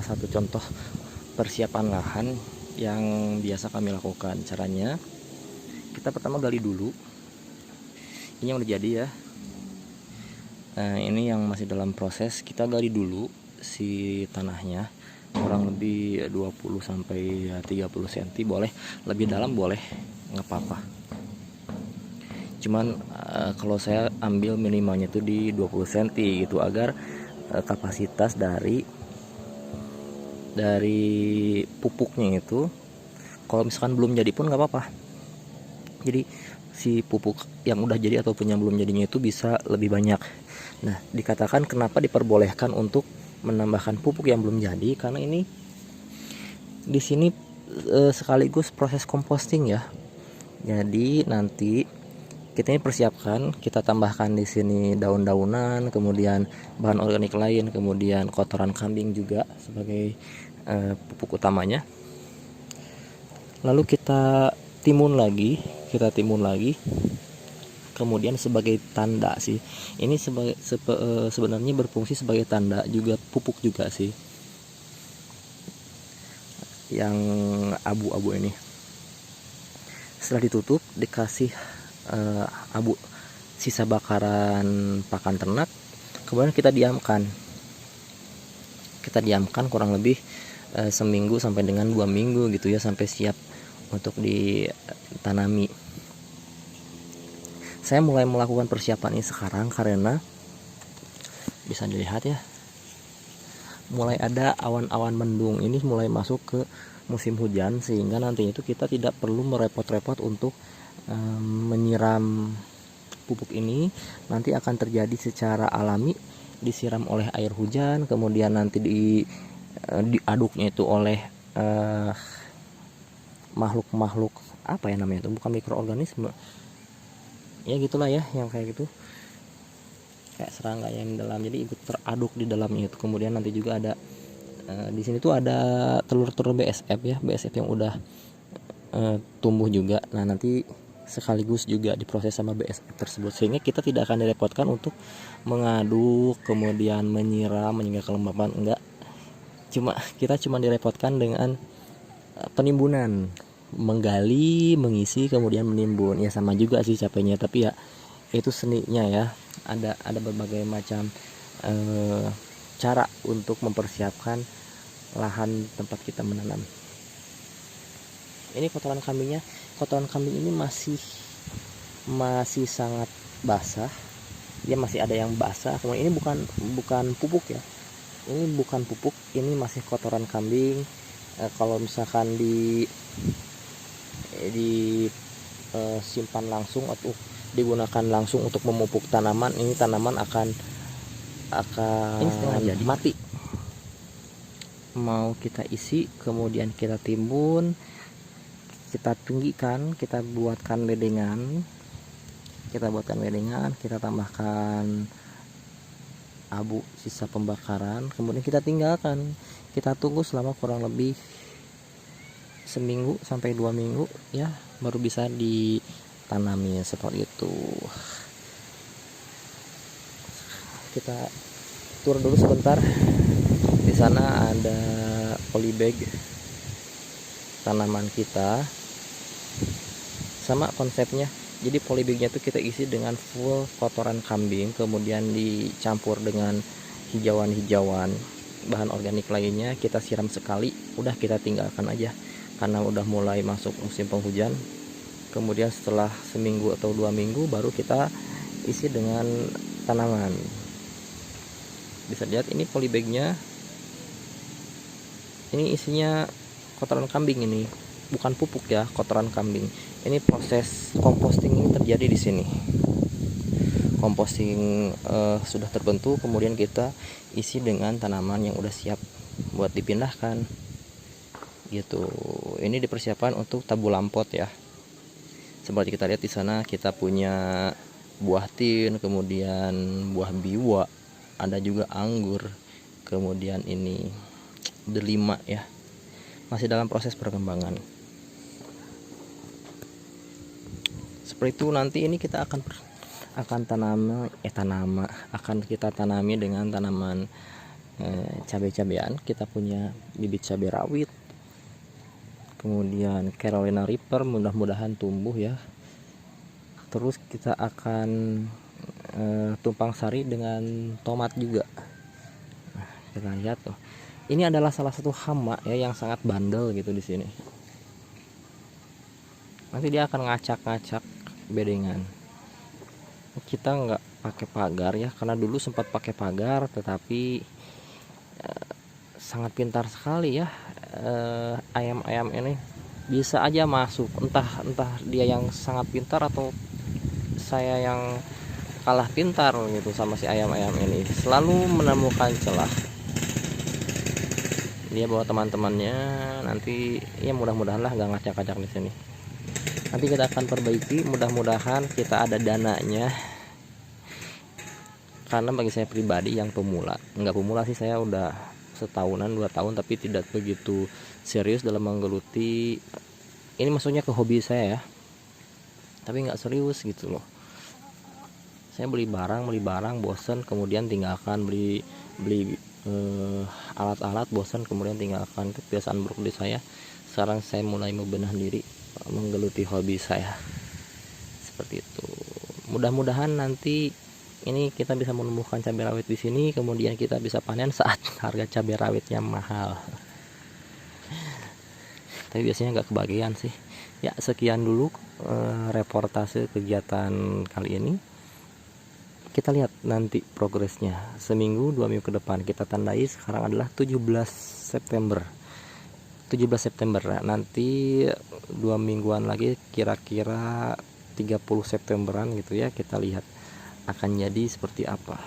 satu contoh persiapan lahan yang biasa kami lakukan. Caranya, kita pertama gali dulu. Ini yang udah jadi ya. Nah, ini yang masih dalam proses. Kita gali dulu si tanahnya, kurang lebih 20 sampai 30 cm, boleh lebih dalam, boleh, nggak apa-apa. Cuman kalau saya ambil minimalnya itu di 20 cm gitu, agar kapasitas dari pupuknya itu, kalau misalkan belum jadi pun nggak apa-apa. Jadi si pupuk yang udah jadi ataupun yang belum jadinya itu bisa lebih banyak. Nah, dikatakan kenapa diperbolehkan untuk menambahkan pupuk yang belum jadi, karena ini di sini sekaligus proses composting ya. Jadi nanti kita ini persiapkan, kita tambahkan di sini daun-daunan, kemudian bahan organik lain, kemudian kotoran kambing juga sebagai pupuk utamanya. Lalu kita timun lagi, kemudian sebagai tanda sih. Ini sebenarnya berfungsi sebagai tanda juga, pupuk juga sih. Yang abu-abu ini. Setelah ditutup, dikasih abu sisa bakaran pakan ternak, kemudian kita diamkan kurang lebih seminggu sampai dengan 2 minggu gitu ya, sampai siap untuk ditanami. Saya mulai melakukan persiapan ini sekarang karena bisa dilihat ya, mulai ada awan-awan mendung, ini mulai masuk ke musim hujan, sehingga nantinya itu kita tidak perlu merepot-repot untuk menyiram pupuk ini. Nanti akan terjadi secara alami, disiram oleh air hujan, kemudian nanti diaduknya itu oleh makhluk-makhluk apa ya namanya itu, bukan mikroorganisme ya, gitulah ya, yang kayak gitu, kayak serangga yang dalam, jadi ikut teraduk di dalamnya itu. Kemudian nanti juga ada di sini tuh ada telur-telur BSF ya, BSF yang udah tumbuh juga. Nah, nanti sekaligus juga diproses sama BSF tersebut, sehingga kita tidak akan direpotkan untuk mengaduk kemudian menyiram hingga kelembapan, enggak. Kita cuma direpotkan dengan penimbunan, menggali, mengisi, kemudian menimbun. Ya sama juga sih capeknya, tapi ya itu seninya ya. Ada berbagai macam cara untuk mempersiapkan lahan tempat kita menanam. Ini kotoran kambing ini masih sangat basah. Dia masih ada yang basah. Kemudian ini bukan pupuk ya. Ini bukan pupuk, ini masih kotoran kambing. Kalau misalkan simpan langsung atau digunakan langsung untuk memupuk tanaman, ini tanaman akan ini mati. Mau kita isi, kemudian kita timbun, kita tinggikan, kita buatkan bedengan, kita tambahkan abu sisa pembakaran, kemudian kita tinggalkan, kita tunggu selama kurang lebih seminggu sampai 2 minggu ya, baru bisa ditanami seperti itu. Kita turun dulu sebentar. Di sana ada polybag tanaman kita, sama konsepnya. Jadi polybagnya itu kita isi dengan full kotoran kambing, kemudian dicampur dengan hijauan-hijauan, bahan organik lainnya, kita siram sekali, udah kita tinggalkan aja karena udah mulai masuk musim penghujan. Kemudian setelah seminggu atau 2 minggu baru kita isi dengan tanaman. Bisa lihat ini polybagnya, ini isinya kotoran kambing, ini bukan pupuk ya, kotoran kambing. Ini proses composting ini terjadi di sini. Composting sudah terbentuk, kemudian kita isi dengan tanaman yang udah siap buat dipindahkan gitu. Ini dipersiapkan untuk tabu lampot ya. Seperti kita lihat di sana, kita punya buah tin, kemudian buah biwa, ada juga anggur, kemudian ini delima ya, masih dalam proses perkembangan. Seperti itu. Nanti ini kita akan kita tanami dengan tanaman cabai-cabean. Kita punya bibit cabai rawit, kemudian Carolina Reaper, mudah-mudahan tumbuh ya. Terus kita akan tumpang sari dengan tomat juga. Nah, kita lihat tuh, ini adalah salah satu hama ya yang sangat bandel gitu di sini. Nanti dia akan ngacak-ngacak bedengan. Kita nggak pakai pagar ya, karena dulu sempat pakai pagar, tetapi sangat pintar sekali ya ayam-ayam ini, bisa aja masuk. Entah dia yang sangat pintar atau saya yang kalah pintar gitu sama si ayam-ayam ini, selalu menemukan celah. Dia bawa teman-temannya, nanti ya mudah-mudahan lah gak ngacak-ngacak di sini. Nanti kita akan perbaiki, mudah-mudahan kita ada dananya. Karena bagi saya pribadi yang pemula, nggak pemula sih, saya udah setahunan 2 tahun, tapi tidak begitu serius dalam menggeluti ini, maksudnya ke hobi saya ya, tapi nggak serius gitu loh. Saya beli barang bosan, kemudian tinggalkan, beli alat-alat bosan, kemudian tinggalkan. Itu kebiasaan buruk di saya. Sekarang saya mulai membenah diri, menggeluti hobi saya seperti itu. Mudah-mudahan nanti ini kita bisa menumbuhkan cabai rawit di sini, kemudian kita bisa panen saat harga cabai rawitnya mahal. Tapi biasanya nggak kebagian sih. Ya, sekian dulu reportase kegiatan kali ini. Kita lihat nanti progresnya seminggu 2 minggu ke depan. Kita tandai sekarang adalah 17 September. Nanti 2 mingguan lagi, kira-kira 30 Septemberan gitu ya, kita lihat akan jadi seperti apa.